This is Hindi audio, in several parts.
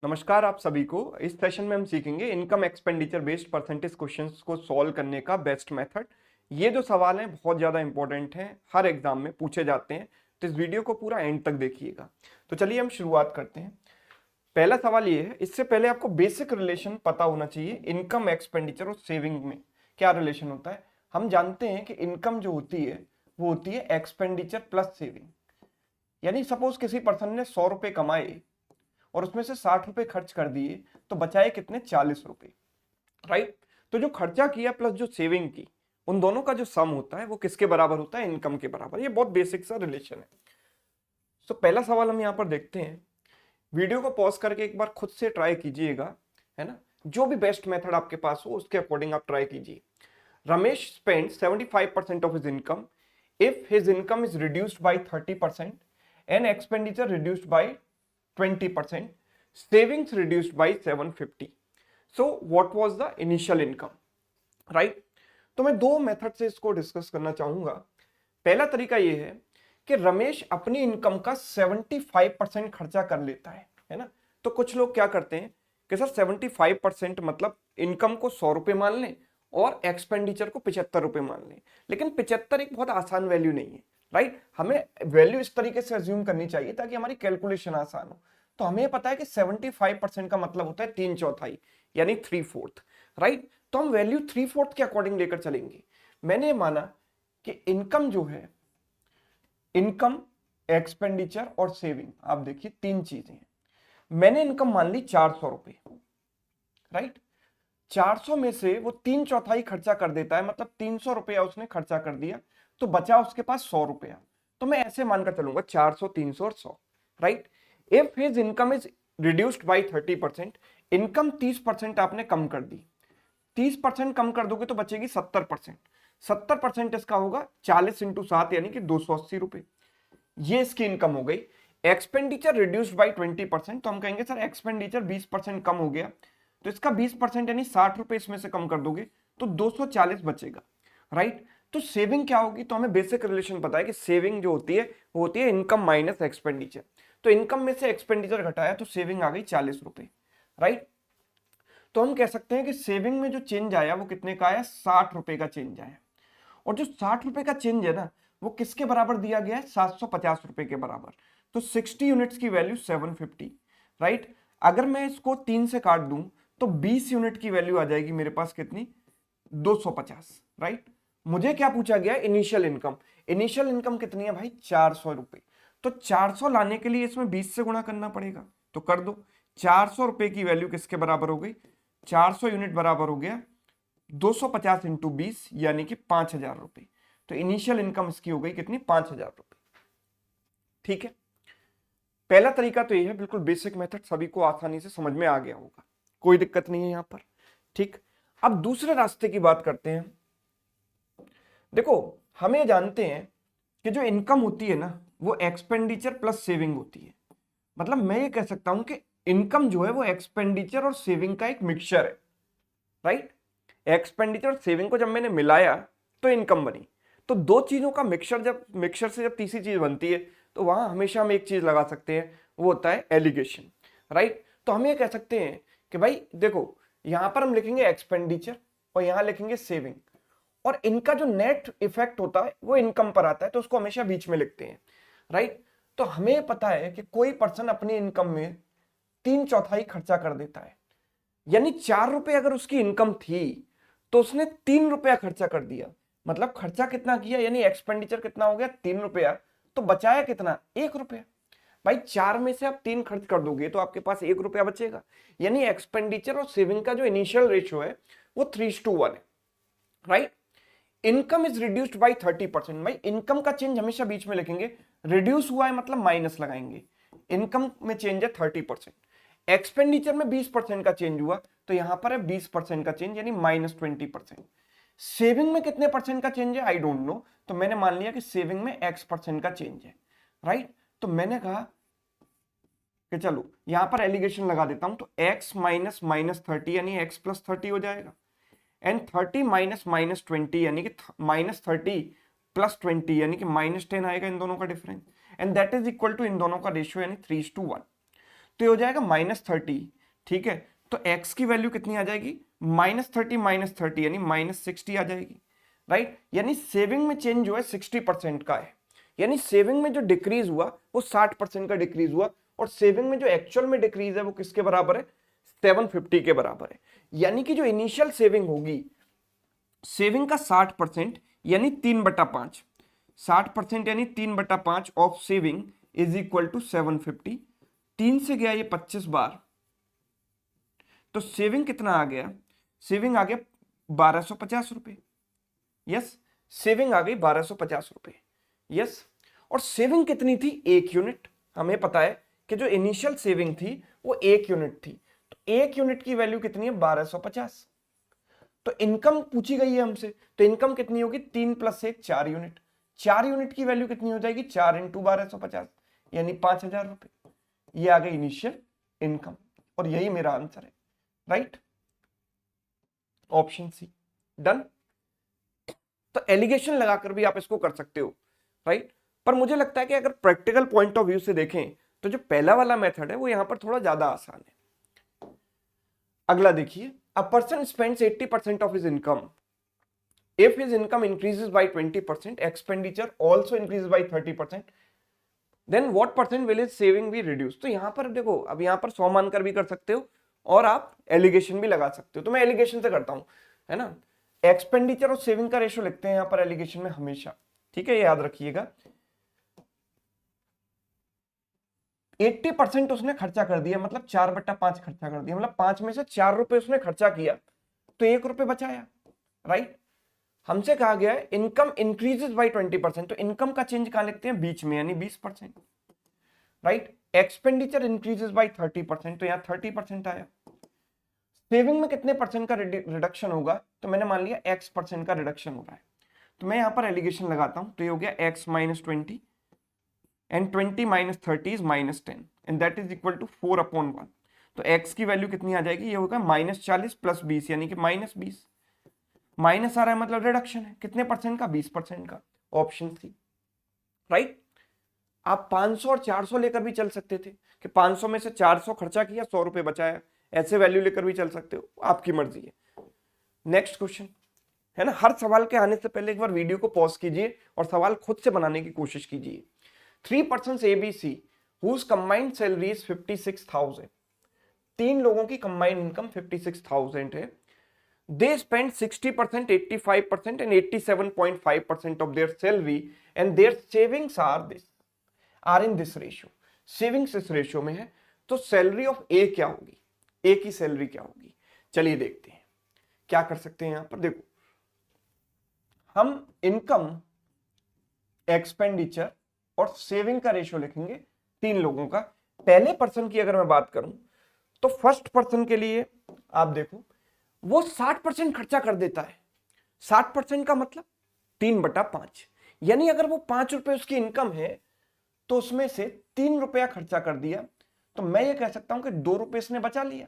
नमस्कार आप सभी को। इस सेशन में हम सीखेंगे income expenditure based percentage questions को सॉल्व करने का बेस्ट मेथड। ये जो सवाल हैं बहुत ज़्यादा इंपॉर्टेंट हैं, हर एग्जाम में पूछे जाते हैं, तो इस वीडियो को पूरा एंड तक देखिएगा। तो चलिए हम शुरुआत करते हैं। पहला सवाल ये है, इससे पहले आपको बेसिक रिलेशन पता होना चाहिए इनकम एक्सपेंडिचर और सेविंग में क्या रिलेशन होता है। हम जानते हैं कि इनकम जो होती है वो होती है एक्सपेंडिचर प्लस सेविंग। यानी सपोज किसी पर्सन ने 100 रुपए कमाए और उसमें से 60 रुपए खर्च कर दिए, तो बचाए कितने? 40 रुपए, राइट। तो जो खर्चा किया प्लस जो सेविंग की, उन दोनों का जो सम होता है वो किसके बराबर होता है? इनकम के बराबर। ये बहुत बेसिक सा रिलेशन है। तो पहला सवाल हम यहाँ पर देखते हैं। वीडियो को पॉज करके एक बार खुद से ट्राई कीजिएगा, है ना। जो भी बेस्ट मेथड आपके पास हो उसके अकॉर्डिंग आप ट्राई कीजिए। Ramesh spend 75% of his income if his income is reduced by 30% and expenditure reduced by 20%, savings reduced by 750. So what was the initial income? Right? तो मैं दो मेथड से इसको डिस्कस करना चाहूंगा। पहला तरीका ये है कि रमेश अपनी इनकम का 75% खर्चा कर लेता है ना। तो कुछ लोग क्या करते हैं कि सर 75% मतलब इनकम को 100 रुपए मान लें और एक्सपेंडिचर को 75 रुपए मान लें। लेकिन 75 एक बहुत आसान वैल्यू नहीं है, राइट। हमें वैल्यू इस तरीके से अज्यूम करनी चाहिए ताकि हमारी कैलकुलेशन आसान हो। तो हमें पता है कि 75% का मतलब होता है 3/4 यानी 3/4, राइट। तो हम वैल्यू 3/4 के अकॉर्डिंग लेकर चलेंगे। मैंने माना कि इनकम जो है, इनकम, एक्सपेंडिचर और सेविंग, आप देखिए तीन चीजें हैं। मैंने इनकम मान ली 400 रुपए, राइट। 400 में से वो 3/4 खर्चा कर देता है, मतलब 300 रुपया उसने खर्चा कर दिया, तो बचा उसके पास 100 रुपया। तो मैं ऐसे मानकर चलूंगा 400, 300 और 100, right. If his income is reduced by 30%, income 30% आपने कम कर दी, 30% कम कर दोगे तो बचेगी 70%। 70% इसका होगा 40 इंटू 7 यानी कि 280 रुपए। ये इसकी इनकम हो गई। एक्सपेंडिचर रिड्यूस्ड बाई 20%, तो हम कहेंगे सर एक्सपेंडिचर 20% कम हो गया, तो इसका 20% यानी 60 रुपए इसमें से कम कर दोगे तो 240 बचेगा, राइट। तो सेविंग क्या होगी? तो हमें बेसिक रिलेशन पता है कि सेविंग जो होती है वो होती है इनकम माइनस एक्सपेंडिचर। तो इनकम में से एक्सपेंडिचर घटाया तो सेविंग आ गई 40 रुपए, राइट। तो हम कह सकते हैं कि सेविंग में जो चेंज आया वो कितने का आया? 60 रुपए का चेंज आया। और जो 60 रुपए का चेंज है ना, वो किसके बराबर दिया गया है? 750 रुपए के बराबर। तो 60 यूनिट्स की वैल्यू 750, राइट। अगर मैं इसको 3 से काट दूं तो 20 यूनिट की वैल्यू आ जाएगी मेरे पास कितनी? 250, राइट। मुझे क्या पूछा गया? Initial income. इनिशियल इनकम कितनी है भाई? 400 रुपए। तो 400 लाने के लिए इसमें 20 से गुणा करना पड़ेगा, तो कर दो। 400 रुपए की वैल्यू किसके बराबर हो गई? 400 यूनिट बराबर हो गया 250 इंटू 20 यानी कि 5,000 रुपए। तो इनिशियल इनकम इसकी हो गई कितनी? 5,000 रुपए, ठीक है। पहला तरीका तो ये है, बिल्कुल बेसिक मेथड, सभी को आसानी से समझ में आ गया होगा, कोई दिक्कत नहीं है यहां पर, ठीक। अब दूसरे रास्ते की बात करते हैं। देखो, हमें जानते हैं कि जो इनकम होती है ना वो एक्सपेंडिचर प्लस सेविंग होती है। मतलब मैं ये कह सकता हूं कि इनकम जो है वो एक्सपेंडिचर और सेविंग का एक मिक्सचर है, राइट। एक्सपेंडिचर और सेविंग को जब मैंने मिलाया तो इनकम बनी। तो दो चीजों का मिक्सचर से जब तीसरी चीज बनती है तो वहां हमेशा हम एक चीज लगा सकते हैं, वो होता है एलिगेशन, राइट। तो हम ये कह सकते हैं कि भाई देखो, यहां पर हम लिखेंगे एक्सपेंडिचर और यहां लिखेंगे सेविंग, और इनका जो नेट इफेक्ट होता है वो इनकम पर आता है, तो उसको हमेशा बीच में लिखते हैं, राइट। तो हमें पता है कि कोई पर्सन अपनी इनकम में 3/4 खर्चा कर देता है, यानी 4 रुपए अगर उसकी इनकम थी तो उसने 3 रुपया खर्चा कर दिया। मतलब खर्चा कितना किया? यानी एक्सपेंडिचर कितना हो गया? 3 रुपया। तो बचाया कितना? 1 रुपया। भाई 4 में से आप 3 खर्च कर दोगे तो आपके पास 1 रुपया बचेगा। यानी एक्सपेंडिचर और सेविंग का जो इनिशियल रेशियो है वो 3:1 है, right. Income is reduced by 30%। भाई इनकम का चेंज हमेशा बीच में लिखेंगे, रिड्यूस हुआ है मतलब माइनस लगाएंगे। इनकम में चेंज है 30%, एक्सपेंडिचर में 20% का चेंज हुआ तो यहां पर है 20% का चेंज यानी -20%। सेविंग में कितने परसेंट का चेंज है? I don't know. तो मैंने मान लिया कि सेविंग में X% का चेंज है, राइट। तो मैंने कहा कि चलो यहां पर एलिगेशन लगा देता हूं, तो x माइनस -30 यानी x प्लस 30 हो जाएगा, एंड 30 माइनस -20 यानी कि -30 प्लस 20 यानी कि -10 आएगा इन दोनों का difference, and that is equal to इन दोनों का रेशियो यानी 3:1। तो ये हो जाएगा -30, ठीक है। तो x की वैल्यू कितनी आ जाएगी, -30 यानी -60 आ जाएगी, राइट। यानी सेविंग में चेंज जो है 60% का है, यानी सेविंग में जो डिक्रीज हुआ वो 60% का डिक्रीज हुआ, और सेविंग में जो एक्चुअल में डिक्रीज है वो किसके बराबर है, 750 के बराबर है। यानी कि जो इनिशियल सेविंग होगी, सेविंग का 60% यानी 3/5, 60% यानी 3/5 of saving is equal to 750। 3 से गया ये 25 बार, तो सेविंग कितना आ गया, सेविंग आ गया 1250 रुपए। यस, सेविंग आ गई 1250 रुपए। यस, और सेविंग कितनी थी, 1 यूनिट। हमें पता है कि जो इनिशियल सेविंग थी वो 1 यूनिट थी, तो 1 यूनिट की वैल्यू कितनी है, 1250। तो इनकम पूछी गई है हमसे, तो इनकम कितनी होगी, 3 + 1 4 यूनिट। 4 यूनिट की वैल्यू कितनी हो जाएगी, 4 × 1250 यानी 5000 रुपए। ये आ गई इनिशियल इनकम, और यही मेरा आंसर है, राइट, ऑप्शन सी। डन। तो एलिगेशन लगाकर भी आप इसको कर सकते हो, राइट। पर मुझे लगता है कि अगर प्रैक्टिकल पॉइंट ऑफ व्यू से देखें तो जो पहला वाला मेथड है वो यहां पर थोड़ा ज्यादा आसान है। अगला देखिए, a person spends 80% of his income, if his income increases by 20%, expenditure also increases by 30%, then what percent will his saving be reduced। तो यहां पर देखो, अब यहां पर 100 मानकर भी कर सकते हो और आप एलिगेशन भी लगा सकते हो, तो मैं एलिगेशन से करता हूं, है ना। एक्सपेंडिचर और सेविंग का रेशो लिखते हैं यहां पर एलिगेशन में हमेशा, ठीक है, ये याद रखिएगा। 80% उसने खर्चा कर दिया, मतलब 4/5 खर्चा कर दिया, मतलब 5 में से 4 रुपए उसने खर्चा किया, तो 1 रुपए बचाया, राइट। हमसे कहा गया है इनकम इंक्रीजेस बाय 20%, तो इनकम का चेंज कहां लिखते हैं, बीच में, यानी 20%, राइट। एक्सपेंडिचर इंक्रीजेस बाय 30%, तो यहां 30% आया। सेविंग में कितने परसेंट का रिडक्शन होगा, तो मैंने मान लिया x% का रिडक्शन हो रहा है, तो मैं यहां पर एलिगेशन लगाता हूं, तो ये हो गया x - 20 and 20 - 30 is -10 and that is equal to 4/1। तो x की वैल्यू कितनी आ जाएगी, ये होगा -40 + 20 यानी कि -20। माइनस आ रहा है मतलब रिडक्शन है, कितने परसेंट का, 20% का, ऑप्शन सी, राइट। आप 500 और 400 लेकर भी चल सकते थे कि 500 में से 400 खर्चा किया, 100 रुपए बचाया, ऐसे वैल्यू लेकर भी चल सकते हो, आपकी मर्जी है। नेक्स्ट क्वेश्चन, है ना। हर सवाल के आने से पहले एक बार वीडियो को पॉज कीजिए और सवाल खुद से बनाने की कोशिश कीजिए। 3 persons ABC whose combined salary is 56,000, 3 लोगों की कंबाइंड इनकम 56,000 है। They spend 60%, 85% and 87.5% of their salary and their savings are in this ratio। Savings इस रेशियो में है, तो सैलरी ऑफ ए क्या होगी, ए की सैलरी क्या होगी, चलिए देखते हैं क्या कर सकते हैं। यहां पर देखो, हम इनकम, एक्सपेंडिचर और सेविंग का रेशियो लिखेंगे 3 लोगों का। पहले पर्सन की अगर मैं बात करूं तो फर्स्ट पर्सन के लिए आप देखो, वो 60% खर्चा कर देता है। 60% का मतलब 3/5, यानी अगर वो 5 रुपए उसकी इनकम है तो उसमें से 3 रुपया खर्चा कर दिया, तो मैं ये कह सकता हूं कि 2 रुपए इसने बचा लिया।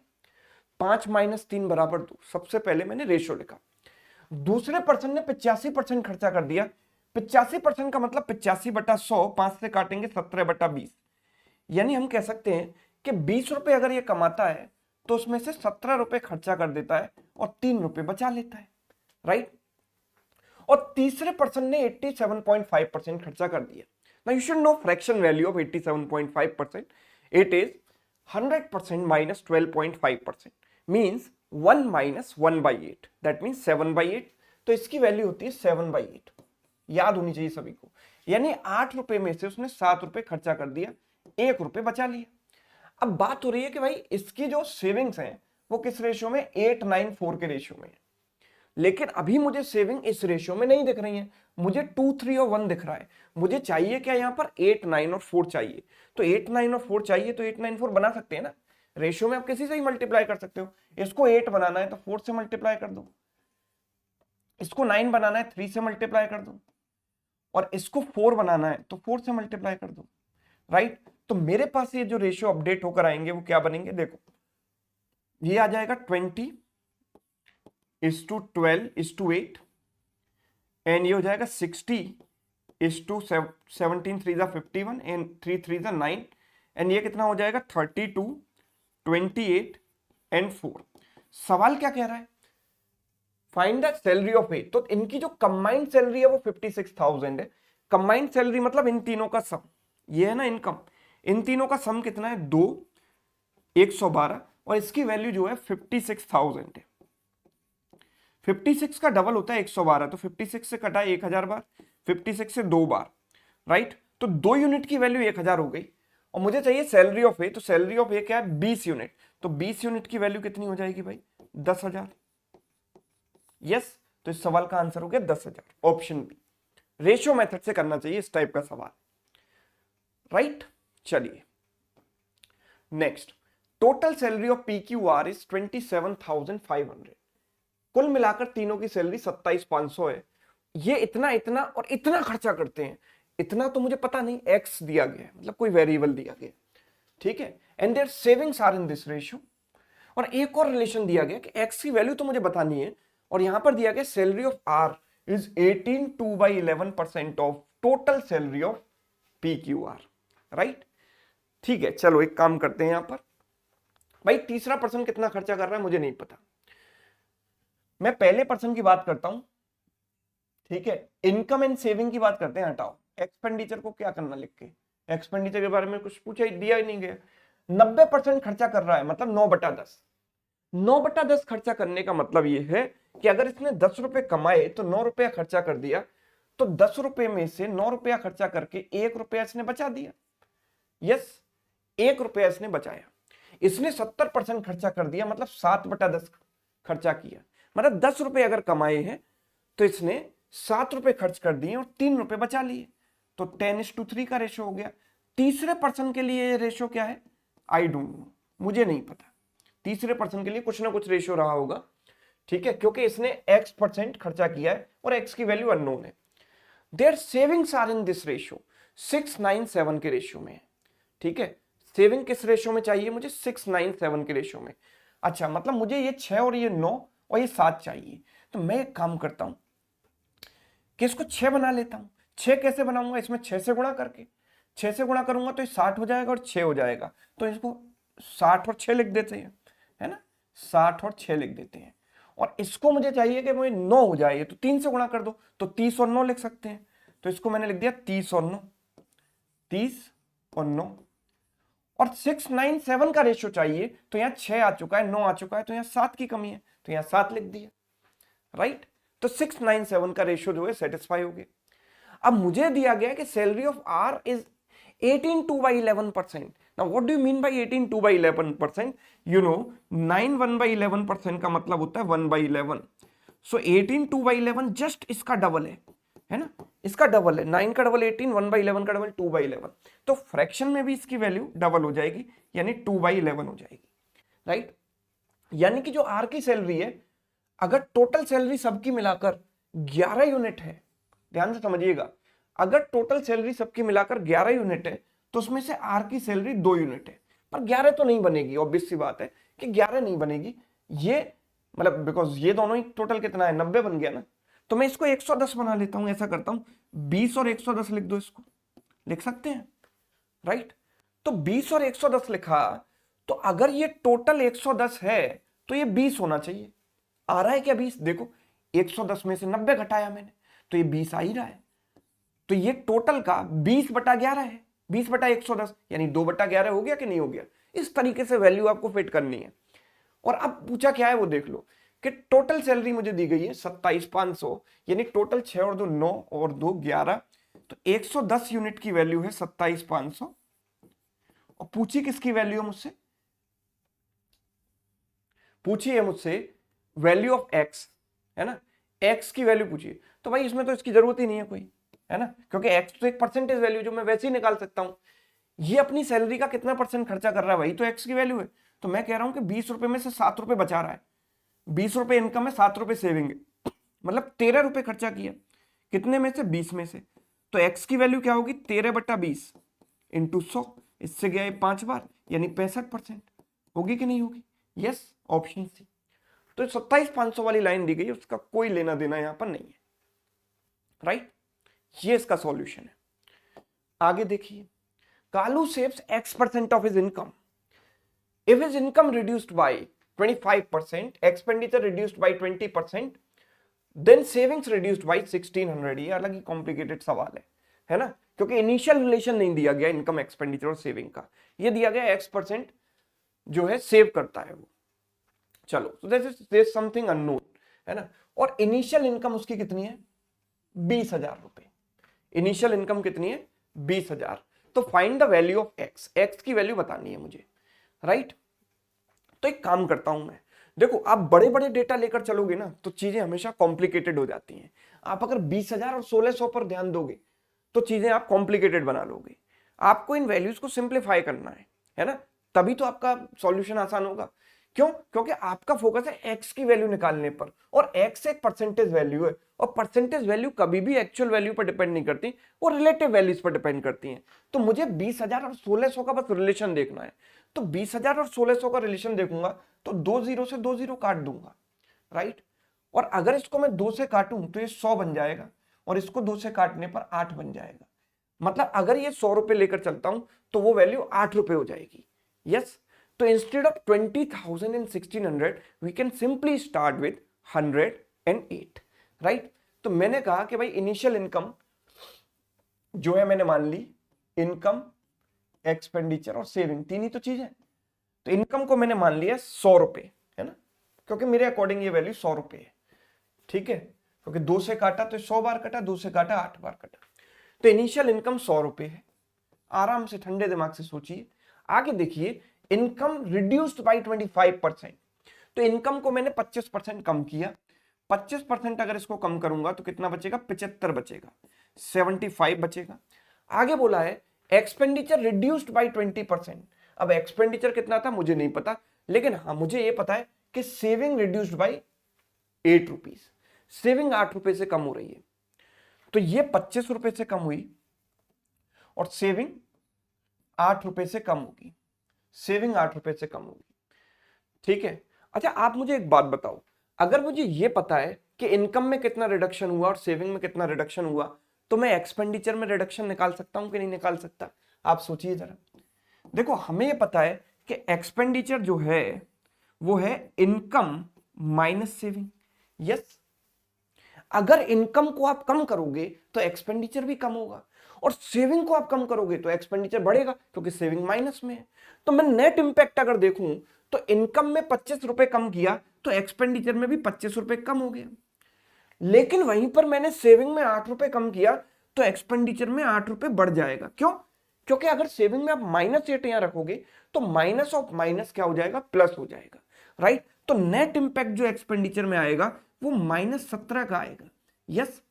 5 - 3 = 2, सबसे पहले मैंने रेशो लिखा। दूसरे पर्सन ने 85% खर्चा कर दिया। 85% का मतलब 85/100, 5 से काटेंगे 17/20, यानी हम कह सकते हैं कि 20 रुपए अगर ये कमाता है तो उसमें से 17 रुपए खर्चा कर देता है और 3 रुपए बचा लेता है, राइट। और तीसरे पर्सन ने 87.5% खर्चा कर दिया। Now you should know fraction value of 87.5%, it is 100% - 12.5%, means 1 - 1/8, that means 7/8। तो इसकी वैल्यू होती है 7/8, याद होनी चाहिए सभी को। यानी 8 रुपए में से उसने 7 रुपए खर्चा कर दिया, 1 रुपए बचा लिया। अब बात हो रही है कि भाई इसकी जो सेविंग्स हैं वो किस रेशियो में, 8:9:4 के रेशियो में है, लेकिन अभी मुझे सेविंग इस रेशियो में नहीं दिख रही है, मुझे 2, 3 और 1 दिख रहा है। मुझे चाहिए क्या, यहां पर 8, 9 और 4 चाहिए। तो 8, 9 और 4 चाहिए, तो 8, 9, 4 बना सकते हैं ना, रेशियो में आप किसी से ही मल्टीप्लाई कर सकते हो। इसको 8 बनाना है तो 4 से मल्टीप्लाई कर दो, इसको 9 बनाना है 3 से मल्टीप्लाई कर दो, और इसको 4 बनाना है तो 4 से मल्टीप्लाई कर दो, राइट। तो मेरे पास ये जो रेशियो अपडेट होकर आएंगे वो क्या बनेंगे, देखो ये आ जाएगा 20:12:8 एंड ये हो जाएगा 60:17 3 × 51 एंड 3 3 9 एंड ये कितना हो जाएगा 32, 28 एंड 4। सवाल क्या कह रहा है, फाइंड द सैलरी ऑफ ए। तो इनकी जो कंबाइंड सैलरी है वो 56,000 है। कंबाइंड सैलरी मतलब इन तीनों का सम, ये है ना इनकम, इन तीनों का सम कितना है 2, 112 और इसकी वैल्यू जो है 56,000 है। 56 का डबल होता है 112, तो 56 से कटा 1000 बार, 56 से 2 बार, राइट। तो 2 यूनिट की वैल्यू 1000 हो गई और मुझे चाहिए सैलरी ऑफ ए। तो सैलरी ऑफ ए क्या है 20 यूनिट, तो 20 यूनिट की वैल्यू कितनी हो जाएगी भाई 10,000। यस, तो इस सवाल का आंसर हो गया 10,000, ऑप्शन बी। रेशियो मेथड से करना चाहिए इस टाइप का सवाल, राइट। चलिए next, total salary of PQR is 27,500। कुल मिलाकर तीनों की सैलरी 27,500 है। ये इतना इतना और इतना खर्चा करते हैं, इतना तो मुझे पता नहीं, एक्स दिया गया है मतलब कोई वेरिएबल दिया गया, ठीक है। And their savings are in this ratio. और एक और रिलेशन दिया गया कि एक्स की वैल्यू तो मुझे बतानी है, और यहां पर दिया गया salary of R is 18/11% of total salary of PQR, right. ठीक है, चलो एक काम करते हैं यहां पर। भाई तीसरा पर्सन कितना खर्चा कर रहा है मुझे नहीं पता, मैं पहले पर्सन की बात करता हूं, ठीक है। इनकम एंड सेविंग की बात करते हैं, हटाओ एक्सपेंडिचर को, क्या करना लिख के, एक्सपेंडिचर के बारे में कुछ पूछा दिया ही नहीं गया। 90% खर्चा कर रहा है मतलब 9/10। 9/10 खर्चा करने का मतलब ये है कि अगर इसने 10 रुपए कमाए तो 9 रुपया खर्चा कर दिया, तो 10 रुपए में से 9 रुपया खर्चा करके 1 रुपया इसने बचा दिया। यस, 1 रुपया इसने बचाया। इसने 70% खर्चा कर दिया मतलब 7/10 खर्चा किया। मतलब 10 रुपए अगर कमाए हैं तो इसने 7 रुपए खर्च कर दिए और 3 रुपए बचा लिए, तो 10:3 का रेशो हो गया। तीसरे पर्सन के लिए ये रेशो क्या है, आई डोंट नो, मुझे नहीं पता। तीसरे पर्सन के लिए कुछ ना कुछ रेशो रहा होगा, ठीक है, क्योंकि इसने x% खर्चा किया है और x की वैल्यू अननोन है। Their savings are in this ratio, 697 के रेशियो में है, ठीक है। सेविंग किस रेशियो में चाहिए मुझे, 697 के रेशियो में। अच्छा, मतलब मुझे ये 6 और ये 9 और ये 7 चाहिए। तो मैं एक काम करता हूं कि इसको 6 बना लेता हूं। 6 कैसे बनाऊंगा, इसमें 6 से गुणा करके, 6 से गुणा करूंगा तो ये 60 हो जाएगा और 6 हो जाएगा, तो इसको 60 और 6 लिख देते हैं, है ना, 60 और 6 लिख देते हैं। और इसको मुझे चाहिए कि मुझे 9 हो जाए, तो 3 से गुणा कर दो, तो 30 और 9 लिख सकते हैं। तो इसको मैंने लिख दिया 30 और 9, 30 और 9। और 697 का रेशियो चाहिए, तो यहाँ 6 आ चुका है, 9 आ चुका है, तो यहाँ 7 की कमी है, तो यहाँ 7 लिख दिया, राइट। तो 697 का रेशियो जो है सेटिस्फाई हो गया। अब मुझे दिया गया कि salary of R is 18/11%। Now what do you mean by 18/11%? You know 9 1/11% का मतलब होता है 1/11। So 18/11 जस्ट इसका डबल है ना, इसका डबल है। 9 का डबल 18, 1/11 का डबल 2/11। तो फ्रैक्शन में भी इसकी वैल्यू डबल हो जाएगी, यानी 2/11 हो जाएगी, राइट। यानी कि जो आर की सैलरी है, अगर टोटल सैलरी सबकी मिलाकर 11 यूनिट है, ध्यान से समझिएगा, अगर टोटल सैलरी सबकी मिलाकर 11 यूनिट है तो उसमें से आर की सैलरी 2 यूनिट है। पर 11 तो नहीं बनेगी, ऑब्वियस सी बात है कि 11 नहीं बनेगी। ये मतलब बिकॉज ये दोनों ही टोटल कितना है 90 बन गया ना, तो मैं इसको 110 बना लेता हूं। ऐसा करता हूं 20 और 110 लिख दो, इसको लिख सकते हैं, राइट। तो 20 और 110 लिखा, तो अगर ये टोटल 110 है तो ये 20 होना चाहिए। आ रहा है क्या 20, देखो 110 में से 90 घटाया मैंने, तो ये 20 आ ही रहा है। तो ये टोटल का 20/11 है, 20/110, यानी 2/11 हो गया कि नहीं हो गया। इस तरीके से वैल्यू आपको फिट करनी है। और अब पूछा क्या है वो देख लो कि टोटल सैलरी मुझे दी गई है 27,500, यानी टोटल 6 और 2 9 और 2 11, तो 110 यूनिट की वैल्यू है 27,500। और पूछी किसकी वैल्यू है मुझसे, पूछिए मुझसे वैल्यू ऑफ एक्स, है ना, एक्स की वैल्यू पूछिए। तो भाई इसमें तो इसकी जरूरत ही नहीं है कोई, है ना, क्योंकि एक्स तो एक परसेंटेज वैल्यू जो मैं वैसे ही निकाल सकता हूं। ये अपनी सैलरी का कितना % खर्चा कर रहा है, वही तो एक्स की वैल्यू है। तो मैं कह रहा हूं कि 20 रुपए में से 7 रुपए बचा रहा है, 20 रुपए इनकम है, 7 रुपए सेविंग है, मतलब 13 रुपए खर्चा किया, कितने में से 20 में से। तो एक्स की वैल्यू क्या होगी 13/20 इंटू 100, इससे गया 5 बार, यानी 65% होगी कि नहीं होगी। Yes, option C. तो 27,500 वाली लाइन दी गई, उसका कोई लेना देना यहां पर नहीं है, राइट। ये इसका सॉल्यूशन है। आगे देखिए, Kalu saves X% of his income. If his income reduced by 25%, expenditure reduced by 20%, then savings reduced by 1600. ये अलग ही कॉम्प्लिकेटेड सवाल है ना, क्योंकि इनिशियल रिलेशन नहीं दिया गया इनकम एक्सपेंडिचर और सेविंग का, ये दिया गया X% जो है सेव करता है वो। चलो, तो दिस इज समथिंग अननोन, है ना। और इनिशियल इनकम उसकी कितनी है? 20,000 रुपए। इनिशियल इनकम कितनी है? 20,000। तो find the value of x, x की वैल्यू बतानी है मुझे, राइट। तो एक काम करता हूं मैं, देखो आप बड़े बड़े डेटा लेकर चलोगे ना तो चीजें हमेशा कॉम्प्लिकेटेड हो जाती हैं। आप अगर 20,000 और 1600 पर ध्यान दोगे तो चीजें आप कॉम्प्लिकेटेड बना लोगे। आपको इन वैल्यूज को सिंप्लीफाई करना है ना, तभी तो आपका सॉल्यूशन आसान होगा। क्यों? क्योंकि आपका फोकस है एक्स की वैल्यू निकालने पर, और एक्स एक परसेंटेज वैल्यू है, और परसेंटेज वैल्यू कभी भी एक्चुअल वैल्यू पर डिपेंड नहीं करती, वो रिलेटिव वैल्यूज पर डिपेंड करती हैं। तो मुझे 20,000 और 1600 का बस रिलेशन देखना है। तो 20,000 और 1600 का रिलेशन देखूंगा तो 2 0 से 2 0 काट दूंगा, राइट। और अगर इसको मैं 2 से काटूं तो ये 100 बन जाएगा, और इसको 2 से काटने पर 8 बन जाएगा। मतलब अगर ये 100 रुपए लेकर चलता हूं तो वो वैल्यू 8 रुपए हो जाएगी। यस, तो instead of 20,000 and 1600 we can simply start with 108, right. तो मैंने कहा कि भाई इनिशियल इनकम जो है मैंने मान ली इनकम, एक्सपेंडिचर और सेविंग, तीन ही तो चीज है। तो इनकम को मैंने मान लिया 100 रुपए, है ना, क्योंकि मेरे अकॉर्डिंग ये वैल्यू 100 रुपए है, ठीक है। क्योंकि 2 से काटा तो 100 बार कटा, 2 से काटा 8 बार कटा। तो इनिशियल इनकम 100 रुपए है। आराम से ठंडे दिमाग से सोचिए। आगे देखिए, इनकम रिड्यूस्ड बाय 25%। तो इनकम को मैंने 25% कम किया। 25% अगर इसको कम करूंगा तो कितना बचेगा? 75 बचेगा, 75 बचेगा। आगे बोला है एक्सपेंडिचर रिड्यूस्ड बाय 20%। अब एक्सपेंडिचर कितना था मुझे नहीं पता, लेकिन हाँ मुझे ये पता है कि saving reduced by 8 rupees. Saving 8 रुपए से कम हो रही है, तो ये 25 रुपए से कम हुई और सेविंग 8 रुपए से कम होगी। सेविंग 8 रुपए से कम होगी, ठीक है। अच्छा, आप मुझे एक बात बताओ, अगर मुझे ये पता है कि इनकम में कितना रिडक्शन हुआ और सेविंग में कितना रिडक्शन हुआ, तो मैं एक्सपेंडिचर में रिडक्शन निकाल सकता हूं कि नहीं निकाल सकता? आप सोचिए जरा। देखो, हमें ये पता है कि एक्सपेंडिचर जो है वो है इनकम माइनस सेविंग। यस, अगर इनकम को आप कम करोगे तो एक्सपेंडिचर भी कम होगा, और सेविंग को आप कम करोगे तो एक्सपेंडिचर बढ़ेगा, क्योंकि सेविंग माइनस में है। तो मैं नेट इंपैक्ट अगर देखूं तो इनकम में 25 रुपए कम किया तो एक्सपेंडिचर में भी 25 रुपए कम हो गया। लेकिन वहीं पर मैंने सेविंग में 8 रुपए कम किया तो एक्सपेंडिचर में 8 रुपए बढ़ जाएगा। क्यों? क्योंकि अगर सेविंग में आप -8 यहां रखोगे तो माइनस ऑफ माइनस क्या हो जाएगा? प्लस हो जाएगा, राइट। तो नेट इंपैक्ट जो एक्सपेंडिचर में आएगा वो -17 का आएगा। यस,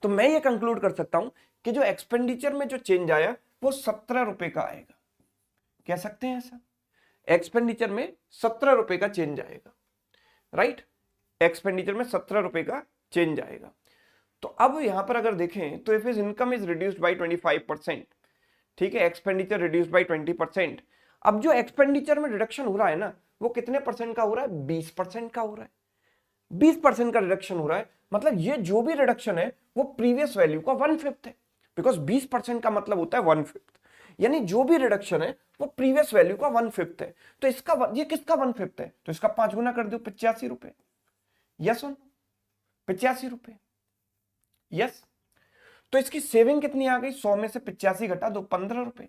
तो मैं ये कंक्लूड कर सकता हूं कि जो एक्सपेंडिचर में जो चेंज आया वो 17 रुपए का आएगा। कह सकते हैं ऐसा, एक्सपेंडिचर में 17 रुपए का चेंज आएगा, राइट। एक्सपेंडिचर में 17 रुपए का चेंज आएगा। तो अब यहां पर अगर देखें तो if his income is reduced by 25%, ठीक है, एक्सपेंडिचर रिड्यूस्ड बाय 20%। अब जो एक्सपेंडिचर में रिडक्शन हो रहा है ना वो कितने परसेंट का हो रहा है? 20% का हो रहा है। 20% का रिडक्शन हो रहा है, मतलब ये जो भी रिडक्शन है वो प्रीवियस वैल्यू का 1/5 है, बिकॉज 20% का मतलब होता है 1/5, यानी जो भी रिडक्शन है वो प्रीवियस वैल्यू का 1/5 है। तो इसका ये किसका 1/5 है? तो इसका 5 गुना कर दो, 85 रुपए। यस और 85 रुपए। यस, तो इसकी सेविंग कितनी आ गई? 100 में से 85 घटा दो, 15 रुपए।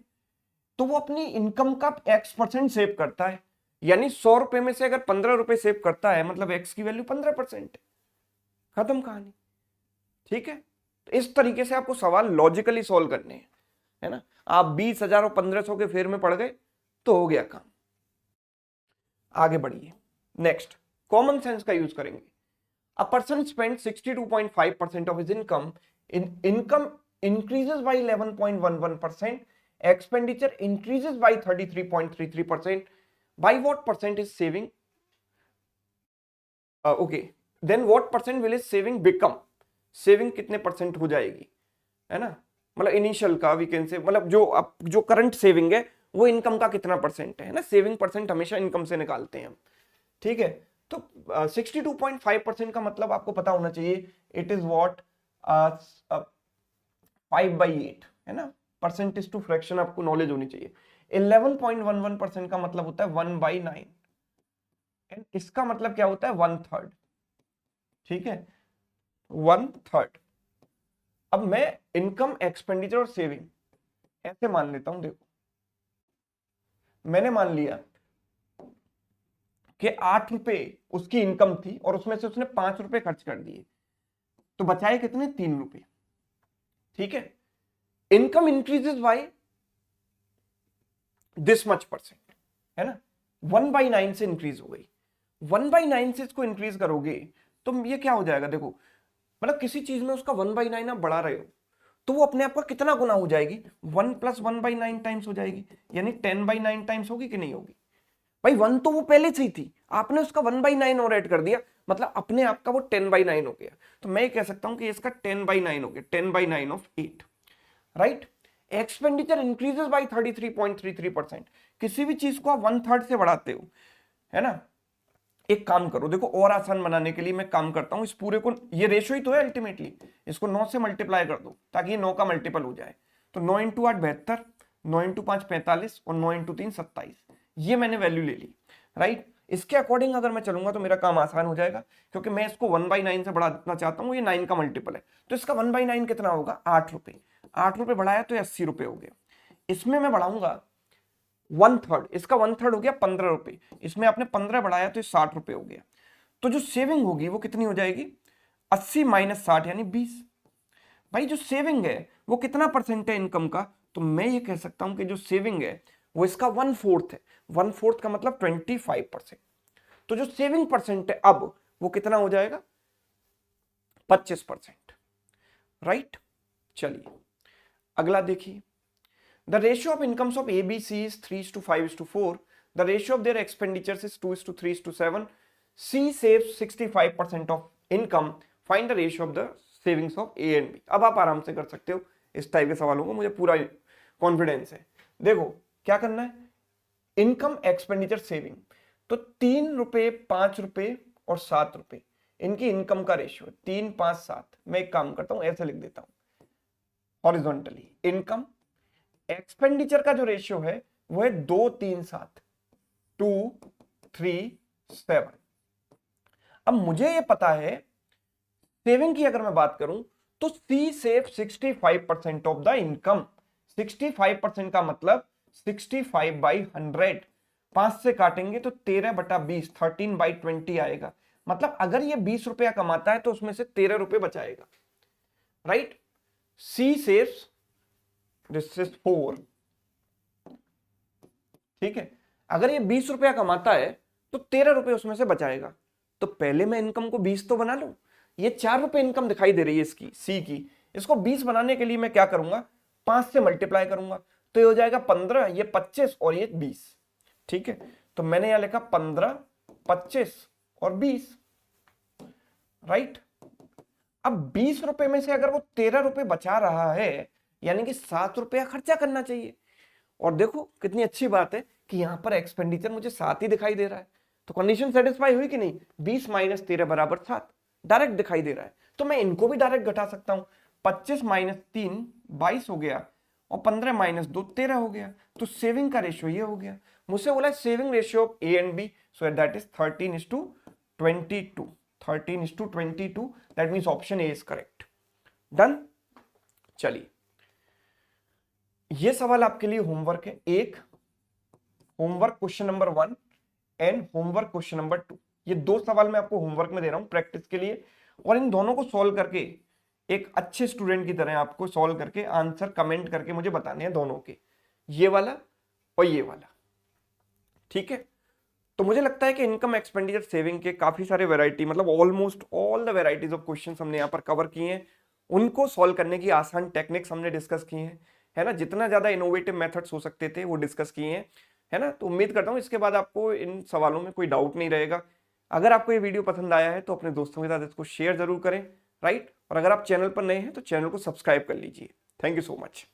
तो वो अपनी इनकम का X% सेव करता है, यानी 100 रुपए में से अगर 15 रुपए सेव करता है मतलब X की वैल्यू 15%। खत्म कहानी, ठीक है। तो इस तरीके से आपको सवाल लॉजिकली सॉल्व करने हैं, है ना। आप 20,000 और 1500 के फेर में पड़ गए तो हो गया काम। आगे बढ़िए, नेक्स्ट कॉमन सेंस का यूज करेंगे। A person spend 62.5% of his income income increases by 11.11%, expenditure increases by 33.33%. By what percent is saving? Okay, then what percent will his saving become? Saving कितने परसेंट हो जाएगी, है ना। मतलब इनिशियल का वी कैन से, मतलब जो करंट सेविंग है वो इनकम का कितना परसेंट है ना। सेविंग परसेंट हमेशा इनकम से निकालते हैं हम, ठीक है। तो 62.5% का मतलब आपको पता होना चाहिए, इट इज व्हाट 5/8, है ना। परसेंटेज टू फ्रैक्शन आपको नॉलेज होनी चाहिए। 11.11% का मतलब होता है 1/9 एंड इसका मतलब क्या होता है 1/3। ठीक है, 1/3। अब मैं इनकम, एक्सपेंडिचर और सेविंग ऐसे मान लेता हूं। देखो मैंने मान लिया कि 8 रुपए उसकी इनकम थी और उसमें से उसने 5 रुपए खर्च कर दिए, तो बचाए कितने, 3 रुपए। ठीक है, income increases by this much percent, है ना, 1/9 से इंक्रीज हो गई। 1/9 से इसको इंक्रीज करोगे तो ये क्या हो जाएगा, देखो मतलब किसी चीज में उसका 1/9 आप बढ़ा रहे हो तो वो अपने आप का कितना गुना हो जाएगी, 1 + 1/9 टाइम्स हो जाएगी, यानी 10/9 टाइम्स होगी कि नहीं होगी। भाई 1 तो वो पहले से ही थी, आपने उसका 1/9 और ऐड कर दिया, मतलब अपने आप का वो 10/9 हो गया। तो मैं कह सकता हूं कि इसका 10/9 हो गया, 10/9 of 8, right. Expenditure increases by 33.33%। किसी भी चीज को आप 1/3 से बढ़ाते हो, है ना। एक काम करो, देखो और आसान बनाने के लिए मैं काम करता हूं, इस पूरे को, ये रेशो ही तो है अल्टीमेटली, इसको 9 से मल्टीप्लाई कर दो ताकि ये 9 का मल्टीपल हो जाए। तो 9 × 8 72, 9 × 5 45 और 9 × 3 27। ये मैंने वैल्यू ले ली, राइट। इसके अकॉर्डिंग अगर मैं चलूंगा तो मेरा काम आसान हो जाएगा, क्योंकि मैं इसको 1/9 से बढ़ाना चाहता हूँ, ये 9 का मल्टीपल है। तो इसका 1/9 कितना होगा, 8 रुपए। 8 रुपए बढ़ाया तो 80 रुपए हो गया। इसमें मैं बढ़ाऊंगा 1/3, इसका 1/3 हो गया 15 रुपए। इसमें आपने 15 बढ़ाया तो 60 रुपए हो गया। तो जो सेविंग होगी वो कितनी हो जाएगी, 80 - 60 यानी 20। भाई जो सेविंग है वो कितना परसेंट है इनकम का, तो मैं ये कह सकता हूं कि जो सेविंग है वो इसका 1/4 है। 1/4 का मतलब 25%। तो जो सेविंग परसेंट है अब वो कितना हो जाएगा, 25%, राइट। चलिए अगला देखिए, the ratio of incomes of ABC is 3:5:4. The ratio of their expenditures is 2:3:7. C saves 65% of income. Find the ratio of the savings of A and B. अब आप आराम से कर सकते हो इस टाइप के सवालों को, मुझे पूरा कॉन्फिडेंस है। देखो क्या करना है, इनकम, एक्सपेंडिचर, सेविंग, तो 3 रुपए, 5 रुपए और 7 रुपए इनकी इनकम का रेशियो है 3, 5, 7। मैं एक काम करता हूं, ऐसे लिख देता हूं हॉरिजॉन्टली, इनकम, एक्सपेंडिचर का जो रेशियो है वो है 2, 3, 7, 2, 3, 7। अब मुझे ये पता है सेविंग की अगर मैं बात करूं तो C save 65% of the income. 65% का मतलब 65/100। 5 से काटेंगे तो 13/20, 13/20 आएगा। मतलब अगर ये 20 रुपया कमाता है तो उसमें से 13 रुपए बचाएगा, right. C saves, this is 4, ठीक है। अगर ये 20 रुपया कमाता है तो 13 रुपए उसमें से बचाएगा। तो पहले मैं इनकम को 20 तो बना लूं। ये 4 रुपए इनकम दिखाई दे रही है इसकी, सी की। इसको 20 बनाने के लिए मैं क्या करूंगा, 5 से मल्टीप्लाई करूंगा, तो ये हो जाएगा 15, ये 25 और ये 20। ठीक है, तो मैंने यहां लिखा 15, 25 और 20, राइट। अब 20 रुपए में से अगर वो 13 रुपए बचा रहा है, यानी कि 7 रुपया खर्चा करना चाहिए। और देखो कितनी अच्छी बात है कि यहां पर एक्सपेंडिचर मुझे 7 ही दिखाई दे रहा है। तो कंडीशन सेटिस्फाई हुई कि नहीं, 20 - 13 = 7, डायरेक्ट दिखाई दे रहा है। तो मैं इनको भी डायरेक्ट घटा सकता हूं। 25 - 3 22 हो गया और 15 - 2 13 हो गया। तो सेविंग का रेशियो ये हो गया। मुझसे बोला saving ratio of A and B, so that is 13:22। 13:22, that means option A is correct. Done. चलिए ये सवाल आपके लिए होमवर्क है, एक homework question number 1 and homework question number 2। ये 2 सवाल मैं आपको होमवर्क में दे रहा हूं प्रैक्टिस के लिए, और इन दोनों को सॉल्व करके एक अच्छे स्टूडेंट की तरह आपको सॉल्व करके आंसर कमेंट करके मुझे बताने हैं दोनों के, ये वाला और ये वाला। ठीक है, तो मुझे लगता है कि इनकम, एक्सपेंडिचर, सेविंग के काफी सारे वैरायटी, मतलब almost all the varieties of questions हमने यहाँ पर कवर किए हैं। उनको सॉल्व करने की आसान टेक्निक्स हमने डिस्कस किए हैं, है ना। जितना ज्यादा इनोवेटिव मेथड्स हो सकते थे वो डिस्कस किए हैं, है ना। तो उम्मीद करता हूँ इसके बाद आपको इन सवालों में कोई डाउट नहीं रहेगा। अगर आपको ये वीडियो पसंद आया है तो अपने दोस्तों के साथ इसको शेयर जरूर करें, राइट। और अगर आप चैनल पर नए हैं तो चैनल को सब्सक्राइब कर लीजिए। Thank you so much.